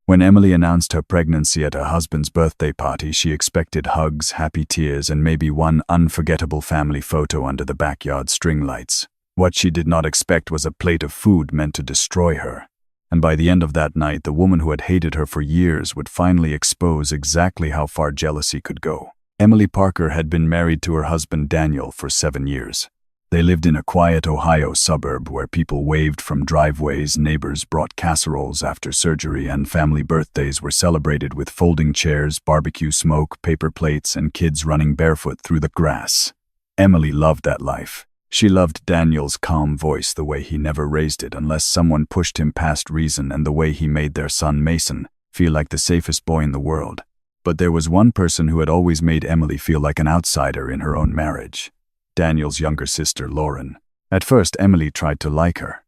When Emily announced her pregnancy at her husband's birthday party, she expected hugs, happy tears, and maybe one unforgettable family photo under the backyard string lights. What she did not expect was a plate of food meant to destroy her. And by the end of that night, the woman who had hated her for years would finally expose exactly how far jealousy could go. Emily Parker had been married to her husband Daniel for 7 years. They lived in a quiet Ohio suburb where people waved from driveways, neighbors brought casseroles after surgery, and family birthdays were celebrated with folding chairs, barbecue smoke, paper plates, and kids running barefoot through the grass. Emily loved that life. She loved Daniel's calm voice, the way he never raised it unless someone pushed him past reason, and the way he made their son Mason feel like the safest boy in the world. But there was one person who had always made Emily feel like an outsider in her own marriage. Daniel's younger sister, Lauren. At first, Emily tried to like her.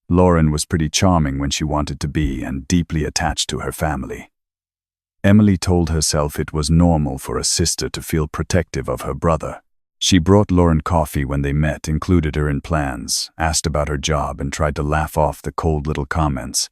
Lauren was pretty charming when she wanted to be and deeply attached to her family. Emily told herself it was normal for a sister to feel protective of her brother. She brought Lauren coffee when they met, included her in plans, asked about her job, and tried to laugh off the cold little comments.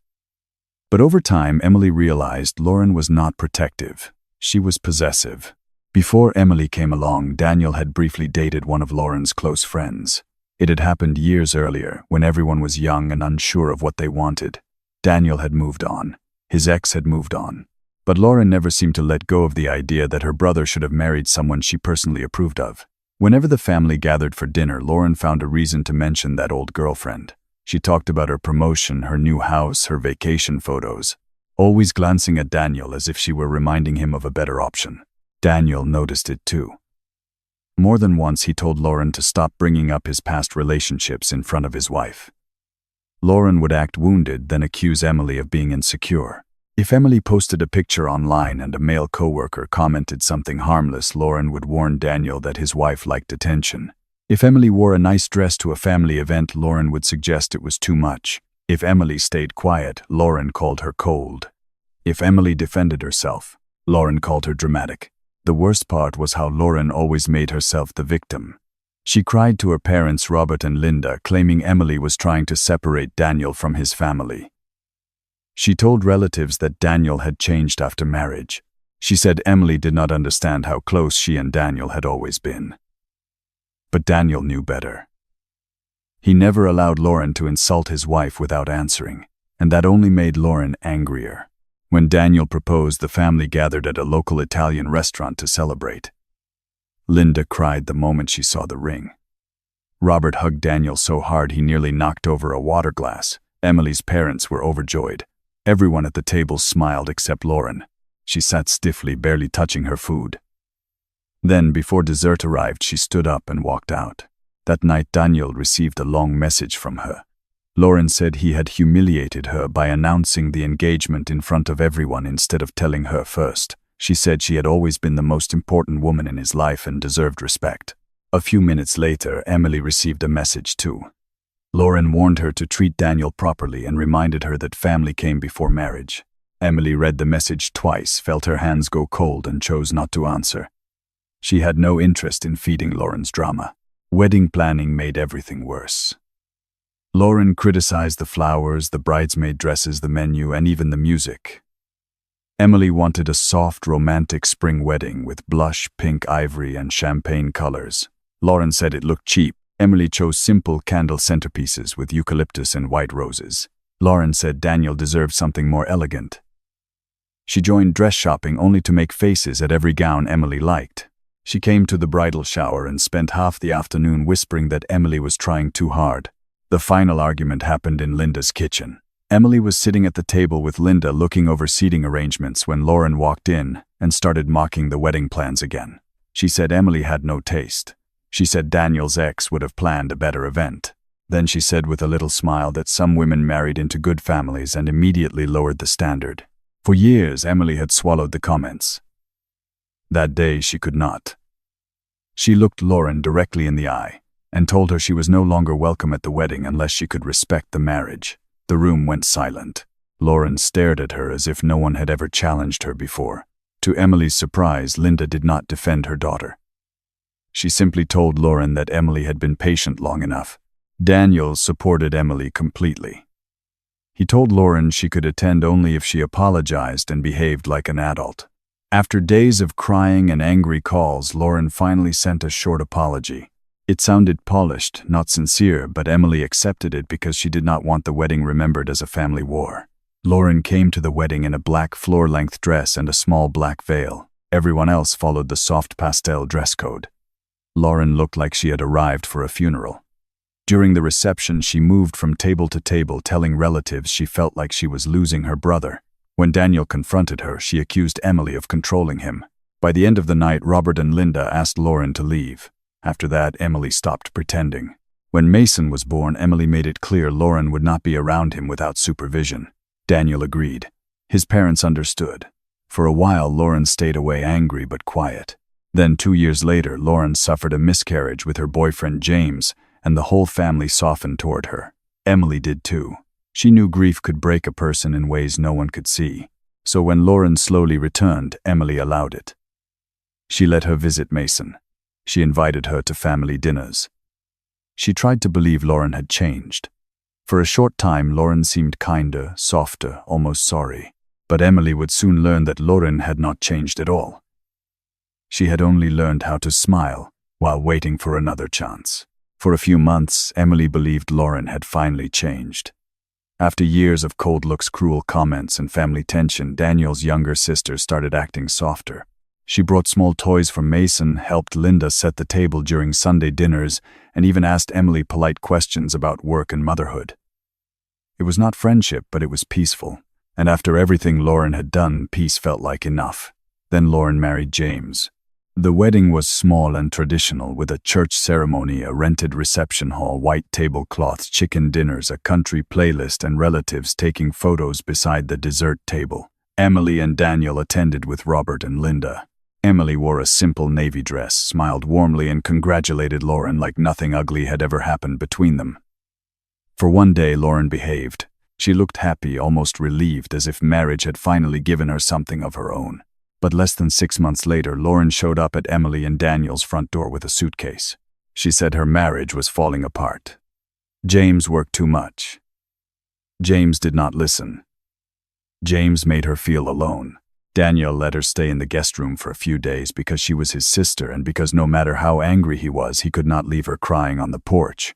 But over time, Emily realized Lauren was not protective. She was possessive. Before Emily came along, Daniel had briefly dated one of Lauren's close friends. It had happened years earlier, when everyone was young and unsure of what they wanted. Daniel had moved on. His ex had moved on. But Lauren never seemed to let go of the idea that her brother should have married someone she personally approved of. Whenever the family gathered for dinner, Lauren found a reason to mention that old girlfriend. She talked about her promotion, her new house, her vacation photos, always glancing at Daniel as if she were reminding him of a better option. Daniel noticed it too. More than once, he told Lauren to stop bringing up his past relationships in front of his wife. Lauren would act wounded, then accuse Emily of being insecure. If Emily posted a picture online and a male coworker commented something harmless, Lauren would warn Daniel that his wife liked attention. If Emily wore a nice dress to a family event, Lauren would suggest it was too much. If Emily stayed quiet, Lauren called her cold. If Emily defended herself, Lauren called her dramatic. The worst part was how Lauren always made herself the victim. She cried to her parents, Robert and Linda, claiming Emily was trying to separate Daniel from his family. She told relatives that Daniel had changed after marriage. She said Emily did not understand how close she and Daniel had always been. But Daniel knew better. He never allowed Lauren to insult his wife without answering, and that only made Lauren angrier. When Daniel proposed, the family gathered at a local Italian restaurant to celebrate. Linda cried the moment she saw the ring. Robert hugged Daniel so hard he nearly knocked over a water glass. Emily's parents were overjoyed. Everyone at the table smiled except Lauren. She sat stiffly, barely touching her food. Then, before dessert arrived, she stood up and walked out. That night, Daniel received a long message from her. Lauren said he had humiliated her by announcing the engagement in front of everyone instead of telling her first. She said she had always been the most important woman in his life and deserved respect. A few minutes later, Emily received a message too. Lauren warned her to treat Daniel properly and reminded her that family came before marriage. Emily read the message twice, felt her hands go cold, and chose not to answer. She had no interest in feeding Lauren's drama. Wedding planning made everything worse. Lauren criticized the flowers, the bridesmaid dresses, the menu, and even the music. Emily wanted a soft, romantic spring wedding with blush, pink ivory, and champagne colors. Lauren said it looked cheap. Emily chose simple candle centerpieces with eucalyptus and white roses. Lauren said Daniel deserved something more elegant. She joined dress shopping only to make faces at every gown Emily liked. She came to the bridal shower and spent half the afternoon whispering that Emily was trying too hard. The final argument happened in Linda's kitchen. Emily was sitting at the table with Linda looking over seating arrangements when Lauren walked in and started mocking the wedding plans again. She said Emily had no taste. She said Daniel's ex would have planned a better event. Then she said with a little smile that some women married into good families and immediately lowered the standard. For years, Emily had swallowed the comments. That day, she could not. She looked Lauren directly in the eye and told her she was no longer welcome at the wedding unless she could respect the marriage. The room went silent. Lauren stared at her as if no one had ever challenged her before. To Emily's surprise, Linda did not defend her daughter. She simply told Lauren that Emily had been patient long enough. Daniel supported Emily completely. He told Lauren she could attend only if she apologized and behaved like an adult. After days of crying and angry calls, Lauren finally sent a short apology. It sounded polished, not sincere, but Emily accepted it because she did not want the wedding remembered as a family war. Lauren came to the wedding in a black floor-length dress and a small black veil. Everyone else followed the soft pastel dress code. Lauren looked like she had arrived for a funeral. During the reception, she moved from table to table, telling relatives she felt like she was losing her brother. When Daniel confronted her, she accused Emily of controlling him. By the end of the night, Robert and Linda asked Lauren to leave. After that, Emily stopped pretending. When Mason was born, Emily made it clear Lauren would not be around him without supervision. Daniel agreed. His parents understood. For a while, Lauren stayed away, angry but quiet. Then 2 years later, Lauren suffered a miscarriage with her boyfriend James, and the whole family softened toward her. Emily did too. She knew grief could break a person in ways no one could see. So when Lauren slowly returned, Emily allowed it. She let her visit Mason. She invited her to family dinners. She tried to believe Lauren had changed. For a short time, Lauren seemed kinder, softer, almost sorry. But Emily would soon learn that Lauren had not changed at all. She had only learned how to smile while waiting for another chance. For a few months, Emily believed Lauren had finally changed. After years of cold looks, cruel comments, and family tension, Daniel's younger sister started acting softer. She brought small toys from Mason, helped Linda set the table during Sunday dinners, and even asked Emily polite questions about work and motherhood. It was not friendship, but it was peaceful. And after everything Lauren had done, peace felt like enough. Then Lauren married James. The wedding was small and traditional, with a church ceremony, a rented reception hall, white tablecloths, chicken dinners, a country playlist, and relatives taking photos beside the dessert table. Emily and Daniel attended with Robert and Linda. Emily wore a simple navy dress, smiled warmly, and congratulated Lauren like nothing ugly had ever happened between them. For one day, Lauren behaved. She looked happy, almost relieved, as if marriage had finally given her something of her own. But less than 6 months later, Lauren showed up at Emily and Daniel's front door with a suitcase. She said her marriage was falling apart. James worked too much. James did not listen. James made her feel alone. Daniel let her stay in the guest room for a few days because she was his sister and because no matter how angry he was, he could not leave her crying on the porch.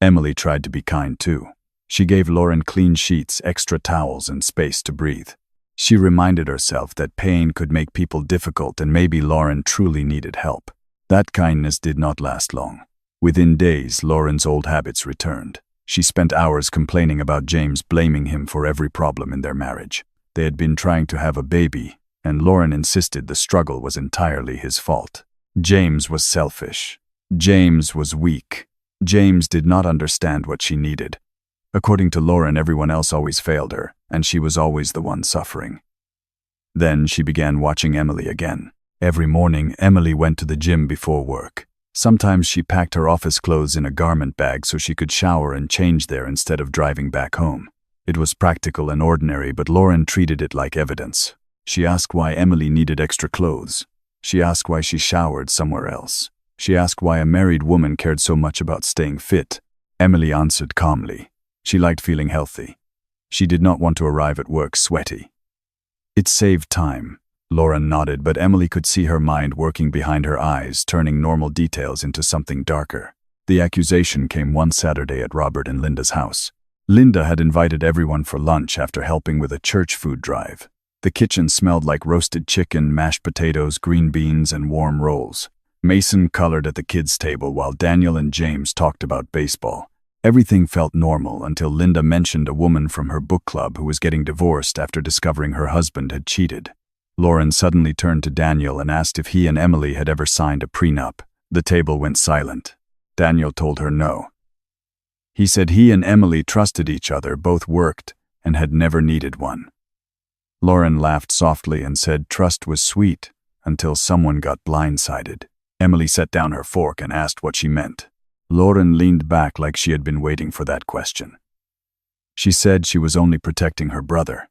Emily tried to be kind too. She gave Lauren clean sheets, extra towels, and space to breathe. She reminded herself that pain could make people difficult and maybe Lauren truly needed help. That kindness did not last long. Within days, Lauren's old habits returned. She spent hours complaining about James, blaming him for every problem in their marriage. They had been trying to have a baby, and Lauren insisted the struggle was entirely his fault. James was selfish. James was weak. James did not understand what she needed. According to Lauren, everyone else always failed her, and she was always the one suffering. Then she began watching Emily again. Every morning, Emily went to the gym before work. Sometimes she packed her office clothes in a garment bag so she could shower and change there instead of driving back home. It was practical and ordinary, but Lauren treated it like evidence. She asked why Emily needed extra clothes. She asked why she showered somewhere else. She asked why a married woman cared so much about staying fit. Emily answered calmly. She liked feeling healthy. She did not want to arrive at work sweaty. It saved time. Lauren nodded, but Emily could see her mind working behind her eyes, turning normal details into something darker. The accusation came one Saturday at Robert and Linda's house. Linda had invited everyone for lunch after helping with a church food drive. The kitchen smelled like roasted chicken, mashed potatoes, green beans, and warm rolls. Mason colored at the kids' table while Daniel and James talked about baseball. Everything felt normal until Linda mentioned a woman from her book club who was getting divorced after discovering her husband had cheated. Lauren suddenly turned to Daniel and asked if he and Emily had ever signed a prenup. The table went silent. Daniel told her no. He said he and Emily trusted each other, both worked, and had never needed one. Lauren laughed softly and said trust was sweet until someone got blindsided. Emily set down her fork and asked what she meant. Lauren leaned back like she had been waiting for that question. She said she was only protecting her brother.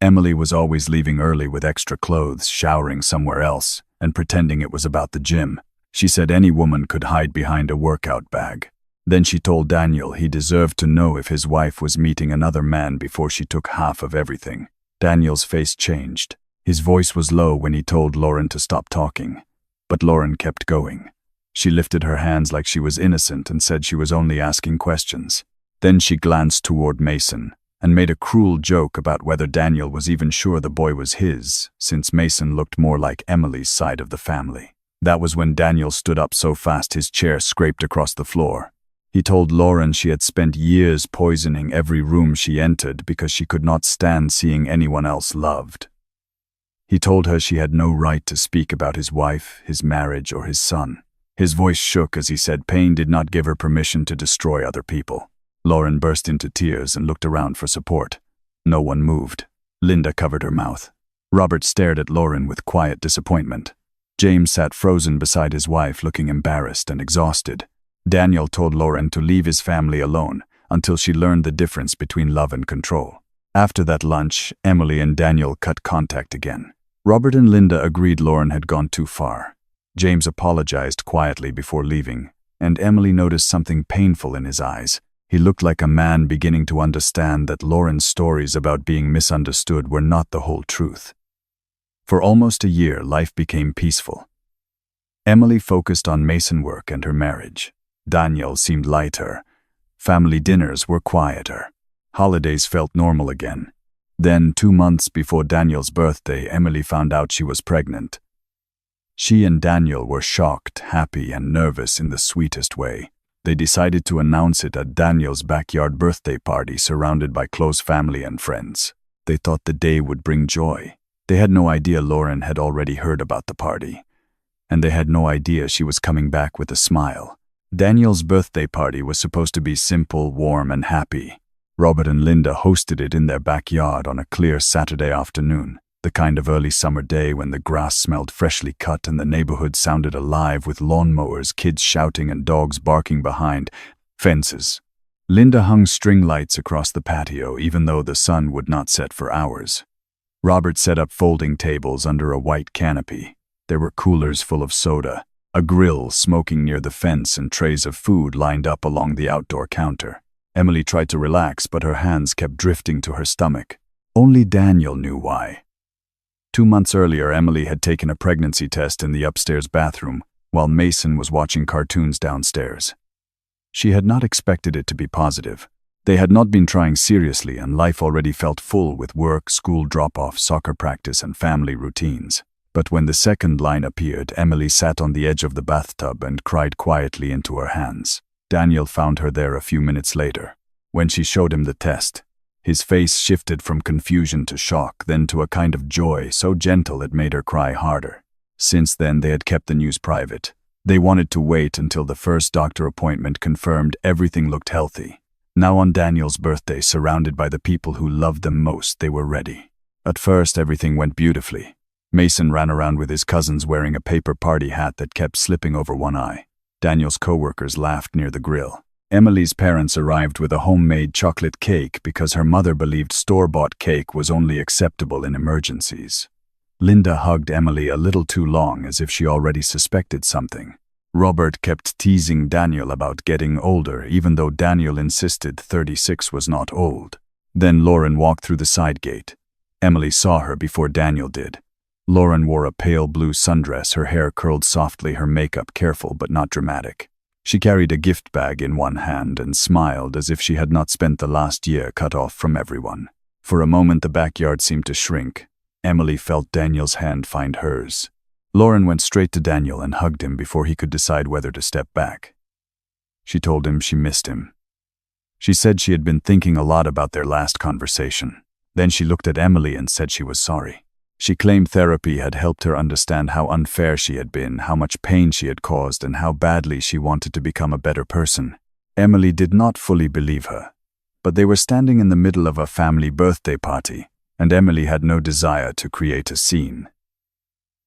Emily was always leaving early with extra clothes, showering somewhere else, and pretending it was about the gym. She said any woman could hide behind a workout bag. Then she told Daniel he deserved to know if his wife was meeting another man before she took half of everything. Daniel's face changed. His voice was low when he told Lauren to stop talking. But Lauren kept going. She lifted her hands like she was innocent and said she was only asking questions. Then she glanced toward Mason and made a cruel joke about whether Daniel was even sure the boy was his, since Mason looked more like Emily's side of the family. That was when Daniel stood up so fast his chair scraped across the floor. He told Lauren she had spent years poisoning every room she entered because she could not stand seeing anyone else loved. He told her she had no right to speak about his wife, his marriage, or his son. His voice shook as he said pain did not give her permission to destroy other people. Lauren burst into tears and looked around for support. No one moved. Linda covered her mouth. Robert stared at Lauren with quiet disappointment. James sat frozen beside his wife, looking embarrassed and exhausted. Daniel told Lauren to leave his family alone until she learned the difference between love and control. After that lunch, Emily and Daniel cut contact again. Robert and Linda agreed Lauren had gone too far. James apologized quietly before leaving, and Emily noticed something painful in his eyes. He looked like a man beginning to understand that Lauren's stories about being misunderstood were not the whole truth. For almost a year, life became peaceful. Emily focused on Mason work and her marriage. Daniel seemed lighter. Family dinners were quieter. Holidays felt normal again. Then, 2 months before Daniel's birthday, Emily found out she was pregnant. She and Daniel were shocked, happy, and nervous in the sweetest way. They decided to announce it at Daniel's backyard birthday party surrounded by close family and friends. They thought the day would bring joy. They had no idea Lauren had already heard about the party. And they had no idea she was coming back with a smile. Daniel's birthday party was supposed to be simple, warm, and happy. Robert and Linda hosted it in their backyard on a clear Saturday afternoon, the kind of early summer day when the grass smelled freshly cut and the neighborhood sounded alive with lawnmowers, kids shouting, and dogs barking behind fences. Linda hung string lights across the patio even though the sun would not set for hours. Robert set up folding tables under a white canopy. There were coolers full of soda, a grill smoking near the fence, and trays of food lined up along the outdoor counter. Emily tried to relax, but her hands kept drifting to her stomach. Only Daniel knew why. 2 months earlier, Emily had taken a pregnancy test in the upstairs bathroom, while Mason was watching cartoons downstairs. She had not expected it to be positive. They had not been trying seriously, and life already felt full with work, school drop-off, soccer practice, and family routines. But when the second line appeared, Emily sat on the edge of the bathtub and cried quietly into her hands. Daniel found her there a few minutes later. When she showed him the test, his face shifted from confusion to shock, then to a kind of joy so gentle it made her cry harder. Since then, they had kept the news private. They wanted to wait until the first doctor appointment confirmed everything looked healthy. Now on Daniel's birthday, surrounded by the people who loved them most, they were ready. At first, everything went beautifully. Mason ran around with his cousins wearing a paper party hat that kept slipping over one eye. Daniel's co-workers laughed near the grill. Emily's parents arrived with a homemade chocolate cake because her mother believed store-bought cake was only acceptable in emergencies. Linda hugged Emily a little too long, as if she already suspected something. Robert kept teasing Daniel about getting older, even though Daniel insisted 36 was not old. Then Lauren walked through the side gate. Emily saw her before Daniel did. Lauren wore a pale blue sundress, her hair curled softly, her makeup careful but not dramatic. She carried a gift bag in one hand and smiled as if she had not spent the last year cut off from everyone. For a moment the backyard seemed to shrink. Emily felt Daniel's hand find hers. Lauren went straight to Daniel and hugged him before he could decide whether to step back. She told him she missed him. She said she had been thinking a lot about their last conversation. Then she looked at Emily and said she was sorry. She claimed therapy had helped her understand how unfair she had been, how much pain she had caused, and how badly she wanted to become a better person. Emily did not fully believe her. But they were standing in the middle of a family birthday party, and Emily had no desire to create a scene.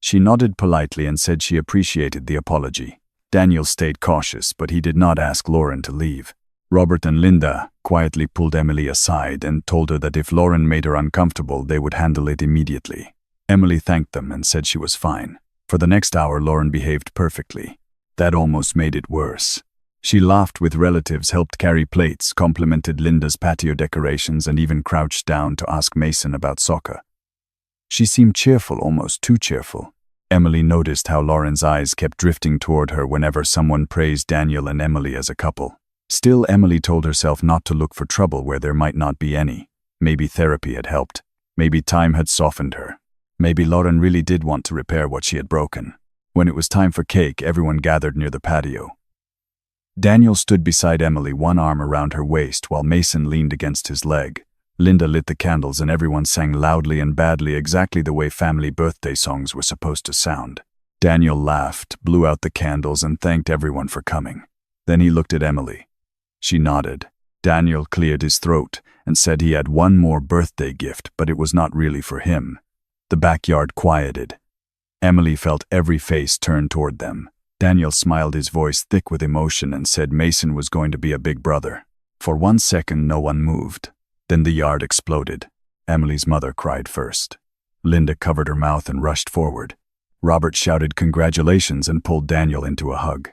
She nodded politely and said she appreciated the apology. Daniel stayed cautious, but he did not ask Lauren to leave. Robert and Linda quietly pulled Emily aside and told her that if Lauren made her uncomfortable, they would handle it immediately. Emily thanked them and said she was fine. For the next hour, Lauren behaved perfectly. That almost made it worse. She laughed with relatives, helped carry plates, complimented Linda's patio decorations, and even crouched down to ask Mason about soccer. She seemed cheerful, almost too cheerful. Emily noticed how Lauren's eyes kept drifting toward her whenever someone praised Daniel and Emily as a couple. Still, Emily told herself not to look for trouble where there might not be any. Maybe therapy had helped. Maybe time had softened her. Maybe Lauren really did want to repair what she had broken. When it was time for cake, everyone gathered near the patio. Daniel stood beside Emily, one arm around her waist, while Mason leaned against his leg. Linda lit the candles and everyone sang loudly and badly, exactly the way family birthday songs were supposed to sound. Daniel laughed, blew out the candles, and thanked everyone for coming. Then he looked at Emily. She nodded. Daniel cleared his throat and said he had one more birthday gift, but it was not really for him. The backyard quieted. Emily felt every face turn toward them. Daniel smiled, his voice thick with emotion, and said Mason was going to be a big brother. For 1 second, no one moved. Then the yard exploded. Emily's mother cried first. Linda covered her mouth and rushed forward. Robert shouted congratulations and pulled Daniel into a hug.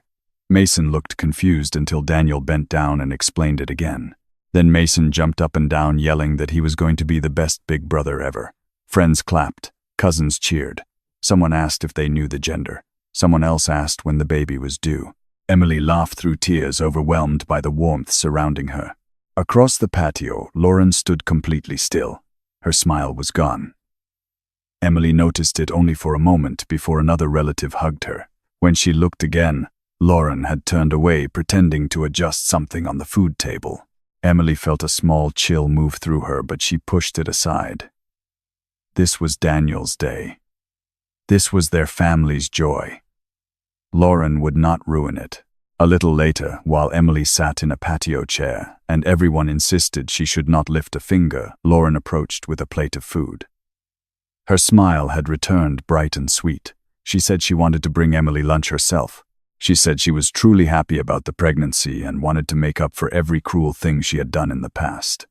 Mason looked confused until Daniel bent down and explained it again. Then Mason jumped up and down, yelling that he was going to be the best big brother ever. Friends clapped. Cousins cheered. Someone asked if they knew the gender. Someone else asked when the baby was due. Emily laughed through tears, overwhelmed by the warmth surrounding her. Across the patio, Lauren stood completely still. Her smile was gone. Emily noticed it only for a moment before another relative hugged her. When she looked again, Lauren had turned away, pretending to adjust something on the food table. Emily felt a small chill move through her, but she pushed it aside. This was Daniel's day. This was their family's joy. Lauren would not ruin it. A little later, while Emily sat in a patio chair and everyone insisted she should not lift a finger, Lauren approached with a plate of food. Her smile had returned, bright and sweet. She said she wanted to bring Emily lunch herself. She said she was truly happy about the pregnancy and wanted to make up for every cruel thing she had done in the past.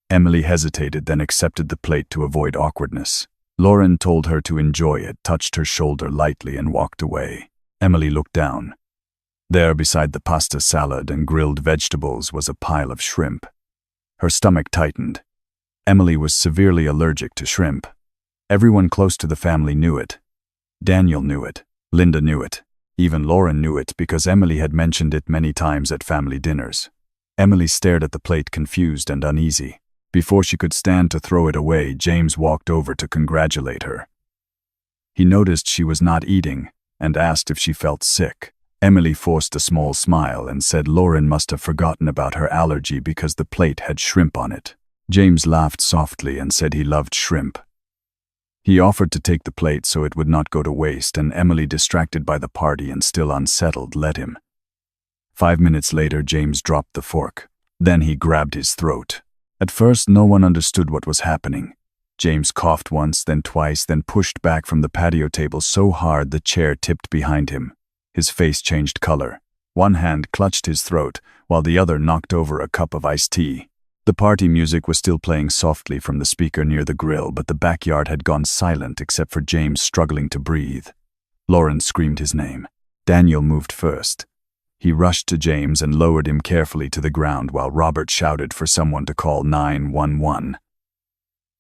Emily hesitated, then accepted the plate to avoid awkwardness. Lauren told her to enjoy it, touched her shoulder lightly, and walked away. Emily looked down. There, beside the pasta salad and grilled vegetables, was a pile of shrimp. Her stomach tightened. Emily was severely allergic to shrimp. Everyone close to the family knew it. Daniel knew it. Linda knew it. Even Lauren knew it because Emily had mentioned it many times at family dinners. Emily stared at the plate, confused and uneasy. Before she could stand to throw it away, James walked over to congratulate her. He noticed she was not eating and asked if she felt sick. Emily forced a small smile and said Lauren must have forgotten about her allergy because the plate had shrimp on it. James laughed softly and said he loved shrimp. He offered to take the plate so it would not go to waste, and Emily, distracted by the party and still unsettled, let him. 5 minutes later, James dropped the fork. Then he grabbed his throat. At first, no one understood what was happening. James coughed once, then twice, then pushed back from the patio table so hard the chair tipped behind him. His face changed color. One hand clutched his throat, while the other knocked over a cup of iced tea. The party music was still playing softly from the speaker near the grill, but the backyard had gone silent except for James struggling to breathe. Lauren screamed his name. Daniel moved first. He rushed to James and lowered him carefully to the ground while Robert shouted for someone to call 911.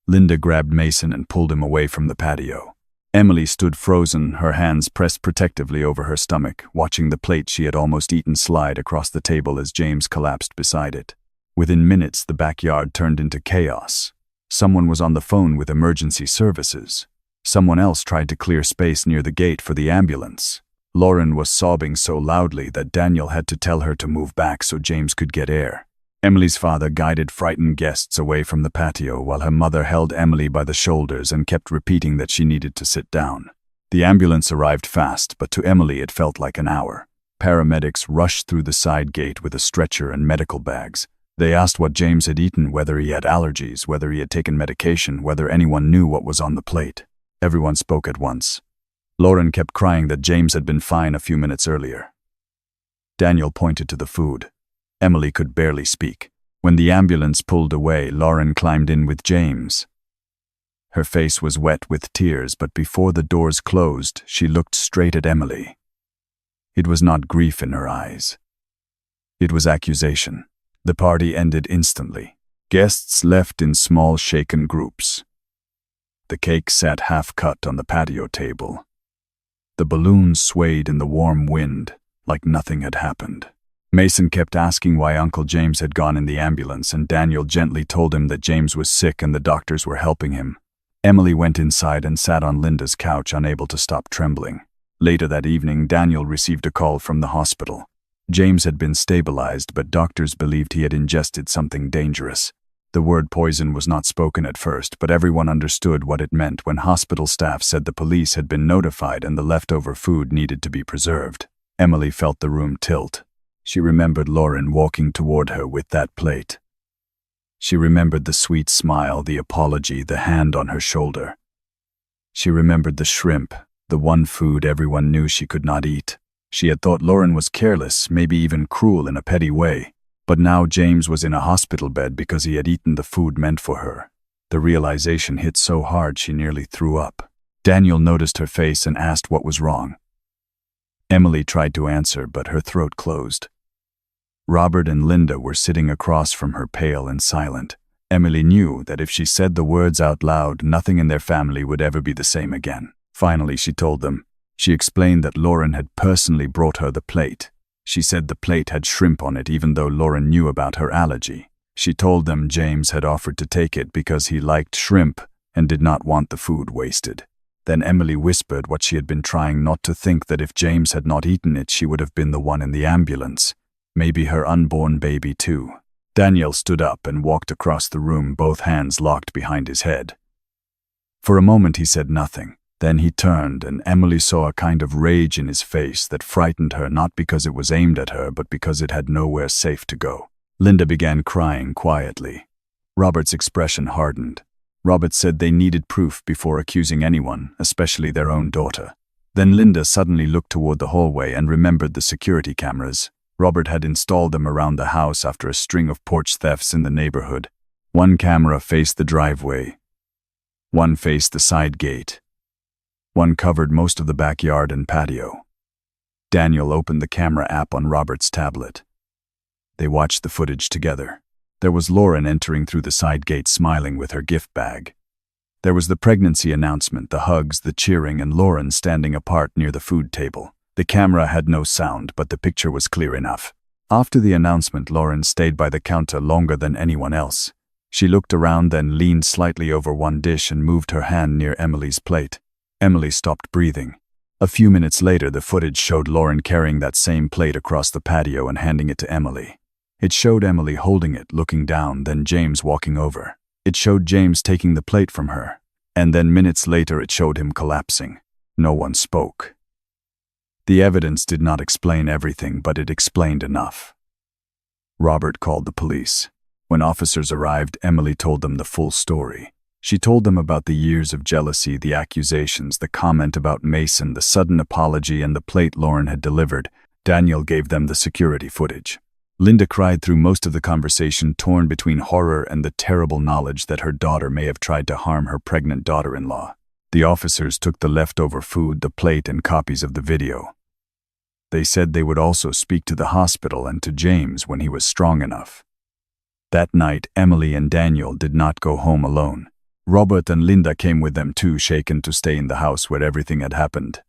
Linda grabbed Mason and pulled him away from the patio. Emily stood frozen, her hands pressed protectively over her stomach, watching the plate she had almost eaten slide across the table as James collapsed beside it. Within minutes, the backyard turned into chaos. Someone was on the phone with emergency services. Someone else tried to clear space near the gate for the ambulance. Lauren was sobbing so loudly that Daniel had to tell her to move back so James could get air. Emily's father guided frightened guests away from the patio while her mother held Emily by the shoulders and kept repeating that she needed to sit down. The ambulance arrived fast, but to Emily it felt like an hour. Paramedics rushed through the side gate with a stretcher and medical bags. They asked what James had eaten, whether he had allergies, whether he had taken medication, whether anyone knew what was on the plate. Everyone spoke at once. Lauren kept crying that James had been fine a few minutes earlier. Daniel pointed to the food. Emily could barely speak. When the ambulance pulled away, Lauren climbed in with James. Her face was wet with tears, but before the doors closed, she looked straight at Emily. It was not grief in her eyes. It was accusation. The party ended instantly. Guests left in small shaken groups. The cake sat half-cut on the patio table. The balloons swayed in the warm wind, like nothing had happened. Mason kept asking why Uncle James had gone in the ambulance, and Daniel gently told him that James was sick and the doctors were helping him. Emily went inside and sat on Linda's couch, unable to stop trembling. Later that evening, Daniel received a call from the hospital. James had been stabilized, but doctors believed he had ingested something dangerous. The word poison was not spoken at first, but everyone understood what it meant when hospital staff said the police had been notified and the leftover food needed to be preserved. Emily felt the room tilt. She remembered Lauren walking toward her with that plate. She remembered the sweet smile, the apology, the hand on her shoulder. She remembered the shrimp, the one food everyone knew she could not eat. She had thought Lauren was careless, maybe even cruel in a petty way. But now James was in a hospital bed because he had eaten the food meant for her. The realization hit so hard she nearly threw up. Daniel noticed her face and asked what was wrong. Emily tried to answer, but her throat closed. Robert and Linda were sitting across from her, pale and silent. Emily knew that if she said the words out loud, nothing in their family would ever be the same again. Finally, she told them. She explained that Lauren had personally brought her the plate. She said the plate had shrimp on it, even though Lauren knew about her allergy. She told them James had offered to take it because he liked shrimp and did not want the food wasted. Then Emily whispered what she had been trying not to think, that if James had not eaten it, she would have been the one in the ambulance. Maybe her unborn baby too. Daniel stood up and walked across the room, both hands locked behind his head. For a moment he said nothing. Then he turned, and Emily saw a kind of rage in his face that frightened her, not because it was aimed at her, but because it had nowhere safe to go. Linda began crying quietly. Robert's expression hardened. Robert said they needed proof before accusing anyone, especially their own daughter. Then Linda suddenly looked toward the hallway and remembered the security cameras. Robert had installed them around the house after a string of porch thefts in the neighborhood. One camera faced the driveway. One faced the side gate. One covered most of the backyard and patio. Daniel opened the camera app on Robert's tablet. They watched the footage together. There was Lauren entering through the side gate, smiling with her gift bag. There was the pregnancy announcement, the hugs, the cheering, and Lauren standing apart near the food table. The camera had no sound, but the picture was clear enough. After the announcement, Lauren stayed by the counter longer than anyone else. She looked around, then leaned slightly over one dish and moved her hand near Emily's plate. Emily stopped breathing. A few minutes later, the footage showed Lauren carrying that same plate across the patio and handing it to Emily. It showed Emily holding it, looking down, then James walking over. It showed James taking the plate from her. And then minutes later, it showed him collapsing. No one spoke. The evidence did not explain everything, but it explained enough. Robert called the police. When officers arrived, Emily told them the full story. She told them about the years of jealousy, the accusations, the comment about Mason, the sudden apology, and the plate Lauren had delivered. Daniel gave them the security footage. Linda cried through most of the conversation, torn between horror and the terrible knowledge that her daughter may have tried to harm her pregnant daughter-in-law. The officers took the leftover food, the plate, and copies of the video. They said they would also speak to the hospital and to James when he was strong enough. That night, Emily and Daniel did not go home alone. Robert and Linda came with them too, shaken to stay in the house where everything had happened.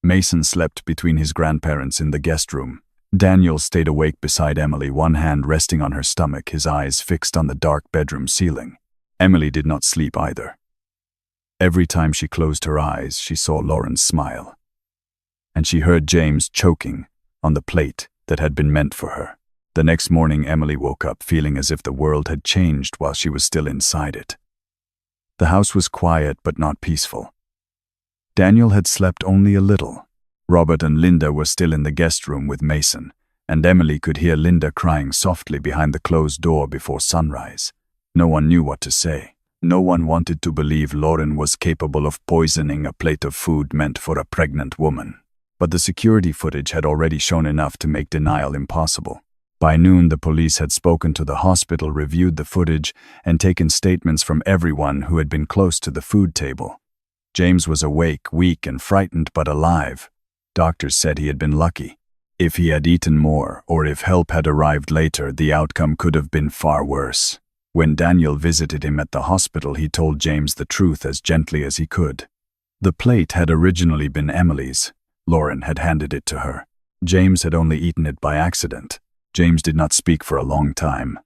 Mason slept between his grandparents in the guest room. Daniel stayed awake beside Emily, one hand resting on her stomach, his eyes fixed on the dark bedroom ceiling. Emily did not sleep either. Every time she closed her eyes, she saw Lauren smile. And she heard James choking on the plate that had been meant for her. The next morning, Emily woke up feeling as if the world had changed while she was still inside it. The house was quiet but not peaceful. Daniel had slept only a little. Robert and Linda were still in the guest room with Mason, and Emily could hear Linda crying softly behind the closed door before sunrise. No one knew what to say. No one wanted to believe Lauren was capable of poisoning a plate of food meant for a pregnant woman. But the security footage had already shown enough to make denial impossible. By noon, the police had spoken to the hospital, reviewed the footage, and taken statements from everyone who had been close to the food table. James was awake, weak, and frightened, but alive. Doctors said he had been lucky. If he had eaten more, or if help had arrived later, the outcome could have been far worse. When Daniel visited him at the hospital, he told James the truth as gently as he could. The plate had originally been Emily's. Lauren had handed it to her. James had only eaten it by accident. James did not speak for a long time.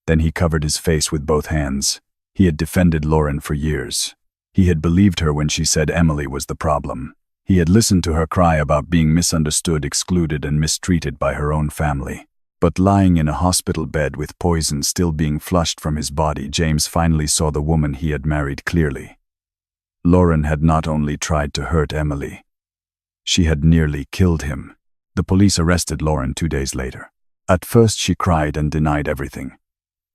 Then he covered his face with both hands. He had defended Lauren for years. He had believed her when she said Emily was the problem. He had listened to her cry about being misunderstood, excluded, and mistreated by her own family. But lying in a hospital bed with poison still being flushed from his body, James finally saw the woman he had married clearly. Lauren had not only tried to hurt Emily, she had nearly killed him. The police arrested Lauren 2 days later. At first she cried and denied everything.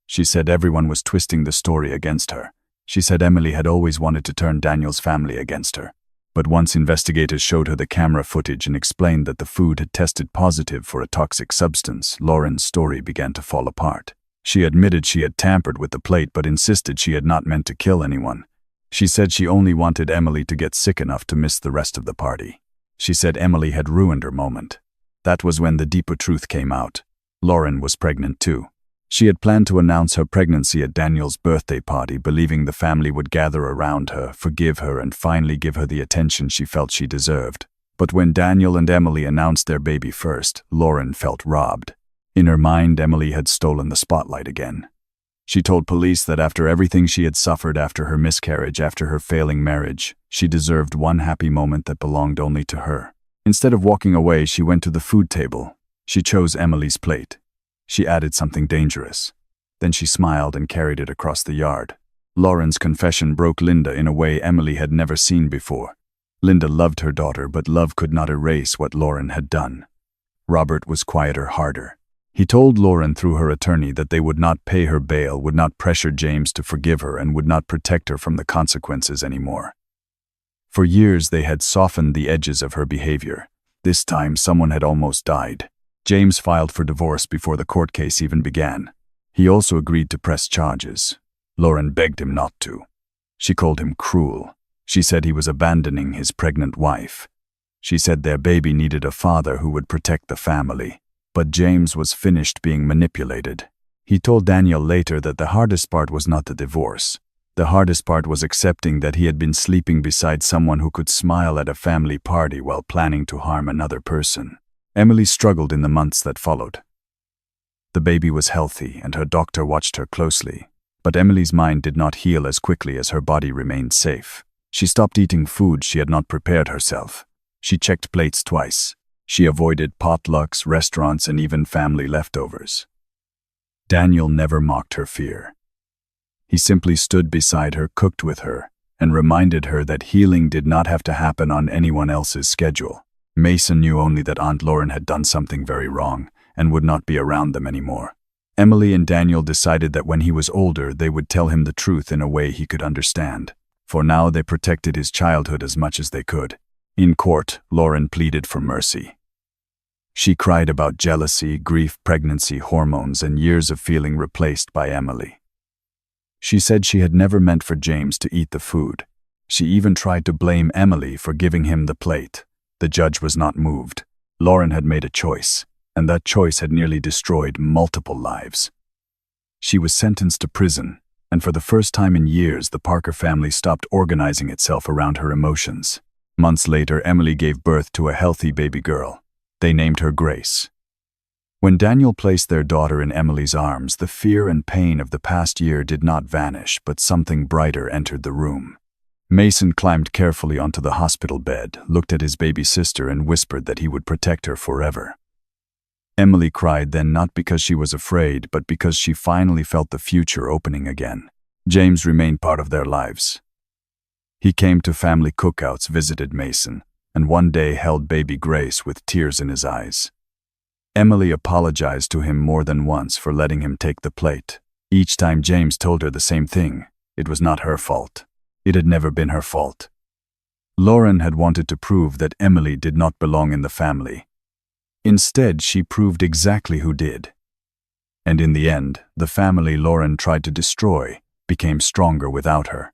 She said everyone was twisting the story against her. She said Emily had always wanted to turn Daniel's family against her. But once investigators showed her the camera footage and explained that the food had tested positive for a toxic substance, Lauren's story began to fall apart. She admitted she had tampered with the plate but insisted she had not meant to kill anyone. She said she only wanted Emily to get sick enough to miss the rest of the party. She said Emily had ruined her moment. That was when the deeper truth came out. Lauren was pregnant too. She had planned to announce her pregnancy at Daniel's birthday party, believing the family would gather around her, forgive her, and finally give her the attention she felt she deserved. But when Daniel and Emily announced their baby first, Lauren felt robbed. In her mind, Emily had stolen the spotlight again. She told police that after everything she had suffered, after her miscarriage, after her failing marriage, she deserved one happy moment that belonged only to her. Instead of walking away, she went to the food table. She chose Emily's plate. She added something dangerous. Then she smiled and carried it across the yard. Lauren's confession broke Linda in a way Emily had never seen before. Linda loved her daughter, but love could not erase what Lauren had done. Robert was quieter, harder. He told Lauren through her attorney that they would not pay her bail, would not pressure James to forgive her, and would not protect her from the consequences anymore. For years they had softened the edges of her behavior. This time someone had almost died. James filed for divorce before the court case even began. He also agreed to press charges. Lauren begged him not to. She called him cruel. She said he was abandoning his pregnant wife. She said their baby needed a father who would protect the family. But James was finished being manipulated. He told Daniel later that the hardest part was not the divorce. The hardest part was accepting that he had been sleeping beside someone who could smile at a family party while planning to harm another person. Emily struggled in the months that followed. The baby was healthy and her doctor watched her closely. But Emily's mind did not heal as quickly as her body remained safe. She stopped eating food she had not prepared herself. She checked plates twice. She avoided potlucks, restaurants, and even family leftovers. Daniel never mocked her fear. He simply stood beside her, cooked with her, and reminded her that healing did not have to happen on anyone else's schedule. Mason knew only that Aunt Lauren had done something very wrong and would not be around them anymore. Emily and Daniel decided that when he was older, they would tell him the truth in a way he could understand. For now, they protected his childhood as much as they could. In court, Lauren pleaded for mercy. She cried about jealousy, grief, pregnancy, hormones, and years of feeling replaced by Emily. She said she had never meant for James to eat the food. She even tried to blame Emily for giving him the plate. The judge was not moved. Lauren had made a choice, and that choice had nearly destroyed multiple lives. She was sentenced to prison, and for the first time in years, the Parker family stopped organizing itself around her emotions. Months later, Emily gave birth to a healthy baby girl. They named her Grace. When Daniel placed their daughter in Emily's arms, the fear and pain of the past year did not vanish, but something brighter entered the room. Mason climbed carefully onto the hospital bed, looked at his baby sister, and whispered that he would protect her forever. Emily cried then, not because she was afraid, but because she finally felt the future opening again. James remained part of their lives. He came to family cookouts, visited Mason, and one day held baby Grace with tears in his eyes. Emily apologized to him more than once for letting him take the plate. Each time James told her the same thing. It was not her fault. It had never been her fault. Lauren had wanted to prove that Emily did not belong in the family. Instead, she proved exactly who did. And in the end, the family Lauren tried to destroy became stronger without her.